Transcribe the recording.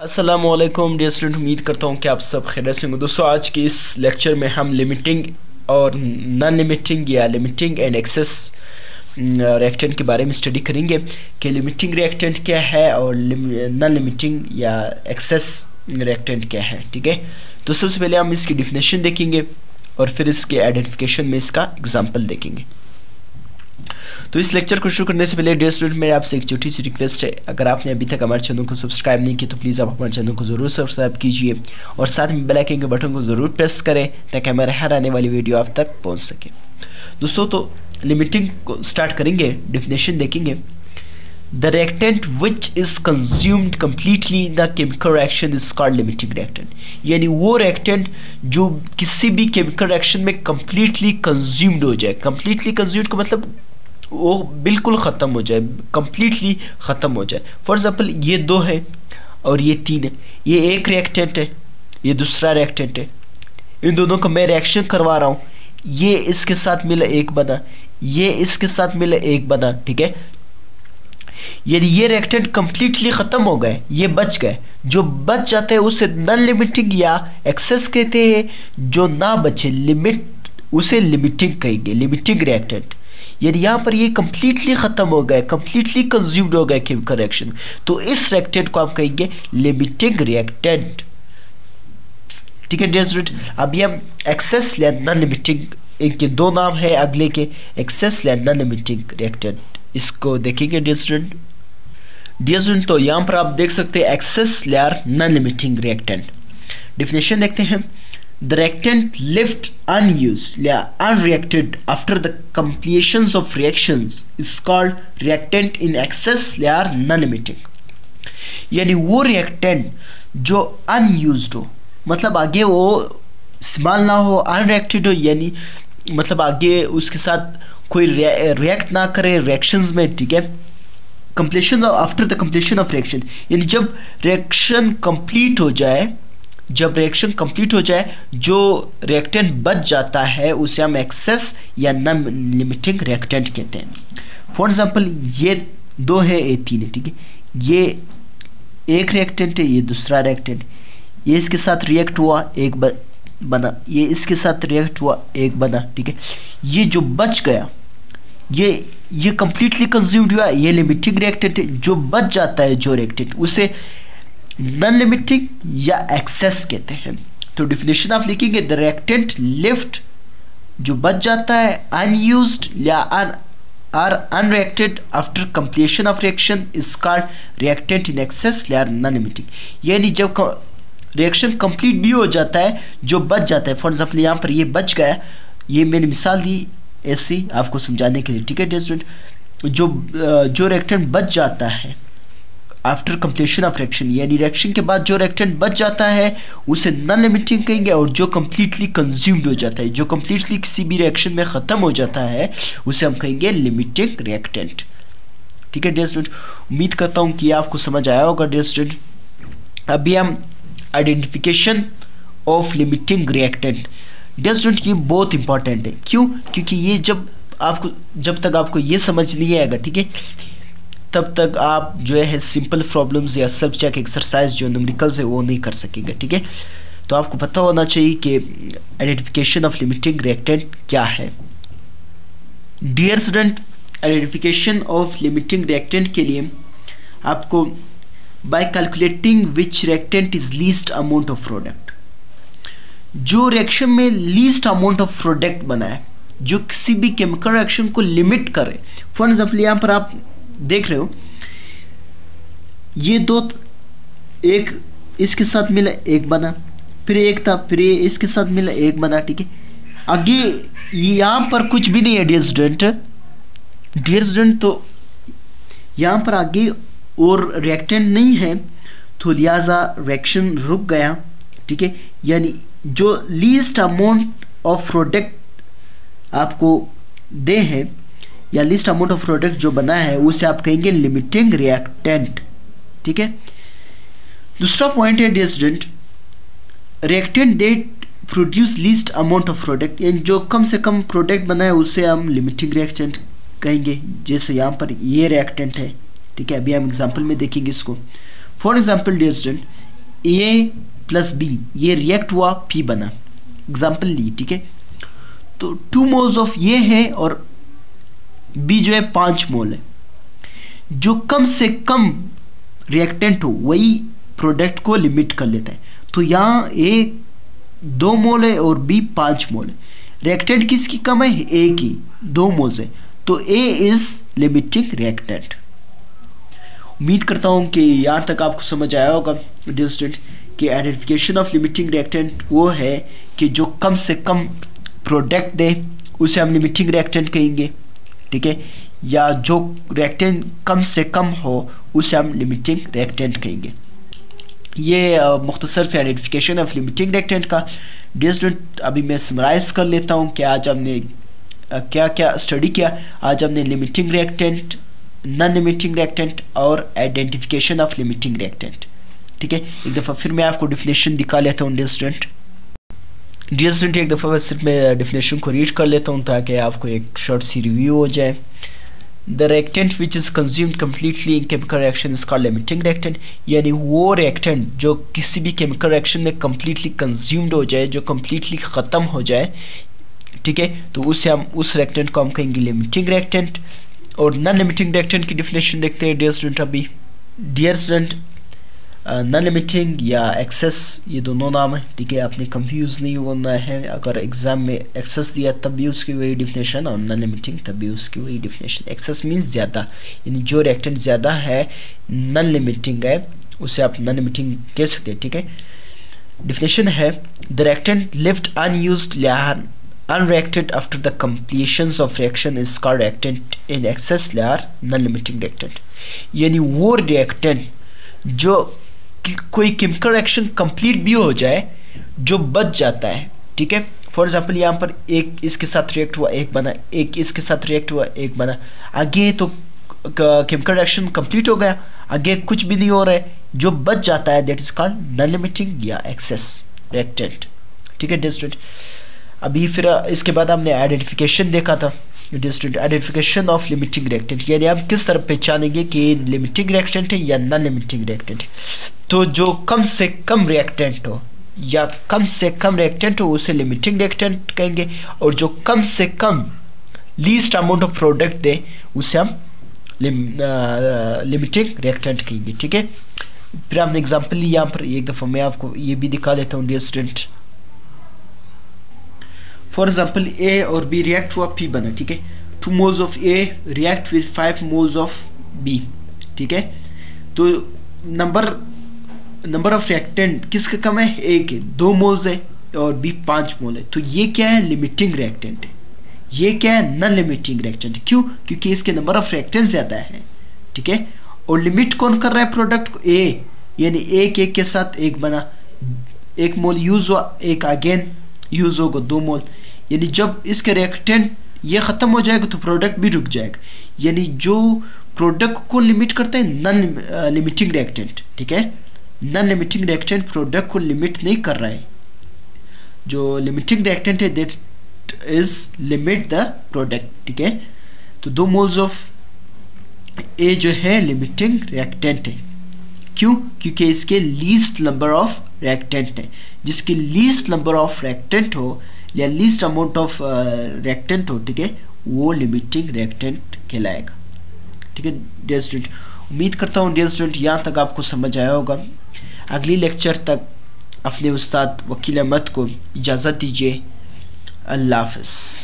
अस्सलामुअलैकुम dear student, उम्मीद करता हूँ कि आप सब खैरियत से होंगे। दोस्तों, आज के इस लेक्चर में हम लिमिटिंग और नॉन लिमिटिंग या लिमिटिंग एंड एक्सेस रिएक्टेंट के बारे में स्टडी करेंगे कि लिमिटिंग रिएक्टेंट क्या है और नॉन लिमिटिंग या एक्सेस रिएक्टेंट क्या है। ठीक है, तो सबसे पहले हम इसकी डिफिनेशन देखेंगे और फिर इसके आइडेंटिफिकेशन में इसका एग्जाम्पल देखेंगे। तो इस लेक्चर को शुरू करने से पहले डियर स्टूडेंट, मेरे आपसे एक छोटी सी रिक्वेस्ट है, अगर आपने अभी तक हमारे चैनल को सब्सक्राइब नहीं किया तो प्लीज़ आप हमारे चैनल को ज़रूर सब्सक्राइब कीजिए और साथ में बेल आइकन के बटन को ज़रूर प्रेस करें ताकि हमारे हर आने वाली वीडियो आप तक पहुंच सके। दोस्तों, तो लिमिटिंग को स्टार्ट करेंगे, डिफिनेशन देखेंगे। The reactant which is consumed completely in the chemical reaction is called limiting reactant. यानी वो रिएक्टेंट जो किसी भी केमिकल रिएक्शन में कम्प्लीटली कंज्यूम्ड हो जाए। कम्प्लीटली कंज्यूम्ड का मतलब वो बिल्कुल ख़त्म हो जाए, कम्प्लीटली ख़त्म हो जाए। फॉर एग्जाम्पल, ये दो है और ये तीन है, ये एक रिएक्टेंट है, ये दूसरा रिएक्टेंट है, इन दोनों का मैं रिएक्शन करवा रहा हूँ, ये इसके साथ मिला एक बना, ये इसके साथ मिला एक बना। ठीक है, यदि ये रिएक्टेंट कम्प्लीटली ख़त्म हो गए, ये बच गए, जो बच जाते हैं उसे नॉन लिमिटिंग या एक्सेस कहते हैं, जो ना बचे लिमिट उसे लिमिटिंग कहेंगे, लिमिटिंग रिएक्टेंट। यदि यहाँ पर ये कम्प्लीटली ख़त्म हो गए, कम्प्लीटली कंज्यूम्ड हो गए केमिकल रिएक्शन, तो इस रिएक्टेंट को हम कहेंगे लिमिटिंग रिएक्टेंट। ठीक है डियर स्टूडेंट, अभी हम एक्सेस या नॉन लिमिटिंग, इनके दो नाम है अगले के, एक्सेस या नॉन लिमिटिंग रिएक्टेंट, इसको देखेंगे डियर स्टूडेंट। डियर स्टूडेंट, तो यहाँ पर आप देख सकते हैं एक्सेस या नॉन लिमिटिंग रिएक्टेंट। डिफिनेशन देखते हैं। The reactant left unused या unreacted after the completions of reactions is called reactant in excess या non-limiting। यानी वो reactant जो unused हो, मतलब आगे वो इस्तेमाल ना हो, unreacted हो, यानी मतलब आगे उसके साथ कोई react ना करे reactions में। ठीक है, completion after the completion of reaction, यानी जब reaction complete हो जाए, जब रिएक्शन कंप्लीट हो जाए, जो रिएक्टेंट बच जाता है उसे हम एक्सेस या नॉन लिमिटिंग रिएक्टेंट कहते हैं। फॉर एग्जांपल, ये दो है, ये तीन है। ठीक है, ये एक रिएक्टेंट है, ये दूसरा रिएक्टेंट, ये इसके साथ रिएक्ट हुआ एक बना, ये इसके साथ रिएक्ट हुआ एक बना। ठीक है, ये जो बच गया ये कंप्लीटली कंज्यूम्ड हुआ, ये लिमिटिंग रिएक्टेंट है। जो बच जाता है जो रिएक्टेंट उसे नॉन लिमिटिंग या एक्सेस कहते हैं। तो डिफिनेशन आप लिखेंगे, द रिएक्टेंट लेफ्ट जो बच जाता है अनयूज्ड या unreacted after completion of reaction is called reactant in excess या नॉन लिमिटिंग। यानी जब रिएक्शन कंप्लीट भी हो जाता है, जो बच जाता है, फॉर एग्जाम्पल यहाँ पर ये बच गया, ये मैंने मिसाल दी ऐसी आपको समझाने के लिए। ठीक है डियर स्टूडेंट, जो रिएक्टेंट बच जाता है आफ्टर कंप्लीशन ऑफ रिएक्शन, यानी रिएक्शन के बाद जो रिएक्टेंट बच जाता है उसे नॉन लिमिटिंग कहेंगे, और जो कंप्लीटली कंज्यूम्ड हो जाता है, जो कंप्लीटली किसी भी रिएक्शन में ख़त्म हो जाता है उसे हम कहेंगे लिमिटिंग रिएक्टेंट। ठीक है डियर स्टूडेंट, उम्मीद करता हूँ कि आपको समझ आया होगा डियर स्टूडेंट। अभी हम identification of limiting reactant. Dear student, ये बहुत इंपॉर्टेंट है। क्यों? क्योंकि ये जब तक आपको ये समझ नहीं आएगा, ठीक है, तब तक आप जो है सिंपल प्रॉब्लम्स या सेल्फ चेक एक्सरसाइज जो न्यूमेरिकल्स है वो नहीं कर सकेंगे। ठीक है, तो आपको पता होना चाहिए कि आइडेंटिफिकेशन ऑफ लिमिटिंग रिएक्टेंट क्या है। Dear student, identification of limiting reactant के लिए आपको by calculating which reactant is least amount of product, जो रिएक्शन में लीस्ट अमाउंट ऑफ प्रोडक्ट बनाए, जो किसी भी केमिकल रिएक्शन को लिमिट करे। फॉर एग्जाम्पल, यहाँ पर आप देख रहे हो, ये दो, एक इसके साथ मिला एक बना, फिर एक था, फिर ये इसके साथ मिला एक बना। ठीक है, आगे यहाँ पर कुछ भी नहीं है डियर स्टूडेंट, तो यहाँ पर आगे और रिएक्टेंट नहीं है, तो लिहाजा रिएक्शन रुक गया। ठीक है, यानी जो लीस्ट अमाउंट ऑफ प्रोडक्ट आपको दे है या लिस्ट अमाउंट ऑफ प्रोडक्ट जो बना है उसे आप कहेंगे लिमिटिंग रिएक्टेंट। ठीक है, दूसरा पॉइंट है dear student, reactant that produce least amount of product, यानी जो कम से कम प्रोडक्ट बना है उसे हम लिमिटिंग रिएक्टेंट कहेंगे। जैसे यहाँ पर ये रिएक्टेंट है। ठीक है, अभी हम एग्जांपल में देखेंगे इसको। For example dear student, A plus B ये रिएक्ट हुआ, पी बना, एग्जाम्पल ली, ठीक है। तो 2 मोल्स ऑफ ये है और बी जो है 5 मोल है। जो कम से कम रिएक्टेंट हो वही प्रोडक्ट को लिमिट कर लेता है। तो यहाँ ए 2 मोल है और बी 5 मोल है। रिएक्टेंट किसकी कम है? ए की, 2 मोल्स है, तो ए इज लिमिटिंग रिएक्टेंट। उम्मीद करता हूँ कि यहाँ तक आपको समझ आया होगा डियर स्टूडेंट कि आइडेंटिफिकेशन ऑफ लिमिटिंग रिएक्टेंट वो है कि जो कम से कम प्रोडक्ट दे उसे हम लिमिटिंग रिएक्टेंट कहेंगे, ठीक है, या जो रिएक्टेंट कम से कम हो उसे हम लिमिटिंग रिएक्टेंट कहेंगे। ये मुख्तसर से आइडेंटिफिकेशन ऑफ लिमिटिंग रिएक्टेंट का। डियर स्टूडेंट अभी मैं समराइज कर लेता हूँ कि आज हमने क्या क्या स्टडी किया। आज हमने limiting reactant, non limiting reactant और आइडेंटिफिकेशन ऑफ लिमिटिंग रिएक्टेंट, ठीक है। एक दफ़ा फिर मैं आपको डिफिनेशन दिखा लेता हूँ डियर स्टूडेंट। एक दफ़ा सिर्फ मैं डिफिनेशन को रीड कर लेता हूँ ताकि आपको एक शॉर्ट सी रिव्यू हो जाए। The reactant which is consumed completely in chemical reaction is called limiting reactant, यानी वो रिएक्टेंट जो किसी भी केमिकल रिएक्शन में कम्प्लीटली कंज्यूम्ड हो जाए, जो कम्प्लीटली ख़त्म हो जाए, ठीक है, तो उससे हम उस रिएक्टेंट को हम कहेंगे लिमिटिंग रिएक्टेंट। और नॉन लिमिटिंग रिएक्टेंट की डिफिनेशन देखते हैं डियर स्टूडेंट। अभी डियर स्टूडेंट नॉन लिमिटिंग या एक्सेस ये दोनों नाम है, ठीक है, आपने कंफ्यूज नहीं होना है। अगर एग्जाम में एक्सेस दिया तब भी उसकी वही डिफिनेशन और नॉन लिमिटिंग तब भी उसकी वही डिफिनेशन। एक्सेस मीन्स ज़्यादा, यानी जो रिएक्टेंट ज़्यादा है, नॉन लिमिटिंग है, उसे आप नॉन लिमिटिंग कह सकते हैं, ठीक है। डिफिनेशन है the reactant left unused unreacted after the completions of reaction is called reactant in excess layer non-limiting reactant, यानी वो reactant जो कोई केमिकल रिएक्शन कंप्लीट भी हो जाए जो बच जाता है, ठीक है। फॉर एग्जांपल यहाँ पर एक इसके साथ रिएक्ट हुआ, एक बना, एक इसके साथ रिएक्ट हुआ, एक बना, आगे तो केमिकल रिएक्शन कंप्लीट हो गया, आगे कुछ भी नहीं हो रहा है, जो बच जाता है that is called non limiting या एक्सेस रिएक्टेंट, ठीक है डियर स्टूडेंट। अभी फिर इसके बाद हमने आइडेंटिफिकेशन देखा था dear student, identification of limiting reactant, यानी हम किस तरह पहचानेंगे कि लिमिटिंग रिएक्टेंट है या नॉन लिमिटिंग रिएक्टेंट है। तो जो कम से कम रिएक्टेंट हो या कम से कम रिएक्टेंट हो उसे लिमिटिंग रिएक्टेंट कहेंगे, और जो कम से कम लीस्ट अमाउंट ऑफ प्रोडक्ट दे उसे हम लिमिटिंग रिएक्टेंट कहेंगे, ठीक है। फिर हमने एग्जाम्पल ली यहाँ पर, एक दफ़ा मैं आपको ये भी दिखा देता हूँ dear student. For example A और बी रिएक्ट हुआ, पी बना, ठीक है। 2 moles of A react with 5 moles of B, ठीक है। तो नंबर ऑफ रिएक्टेंट किसका कम है? ए के 2 मोल्स है और बी 5 मोल है, तो ये क्या है? लिमिटिंग रिएक्टेंट है। ये क्या है? नॉन लिमिटिंग रिएक्टेंट है। क्यों? क्योंकि इसके नंबर ऑफ रिएक्टेंट ज़्यादा है, ठीक है। और लिमिट कौन कर रहा है प्रोडक्ट को? ए, यानी एक के साथ एक बना, 1 मोल यूज हुआ, एक अगेन यूज होगा, 2 मोल, यानी जब इसके रिएक्टेंट ये ख़त्म हो जाएगा तो प्रोडक्ट भी रुक जाएगा, यानी जो प्रोडक्ट को लिमिट करता है नॉन लिमिटिंग रिएक्टेंट, ठीक है। नॉन लिमिटिंग रिएक्टेंट प्रोडक्ट को लिमिट नहीं कर रहा है, जो लिमिटिंग रिएक्टेंट है that is limit the product, ठीक है। तो 2 मोल्स ऑफ ए जो है लिमिटिंग रिएक्टेंट है। क्यों? क्योंकि इसके लीस्ट नंबर ऑफ रिएक्टेंट है, जिसके लीस्ट नंबर ऑफ रिएक्टेंट हो या लीस्ट अमाउंट ऑफ रिएक्टेंट हो, ठीक है, वो लिमिटिंग रिएक्टेंट कहलाएगा, ठीक है डियर स्टूडेंट। उम्मीद करता हूँ डियर स्टूडेंट यहाँ तक आपको समझ आया होगा। अगली लेक्चर तक अपने उस्ताद वकील अहमद को इजाज़त दीजिए। अल्लाह हाफ़िज़।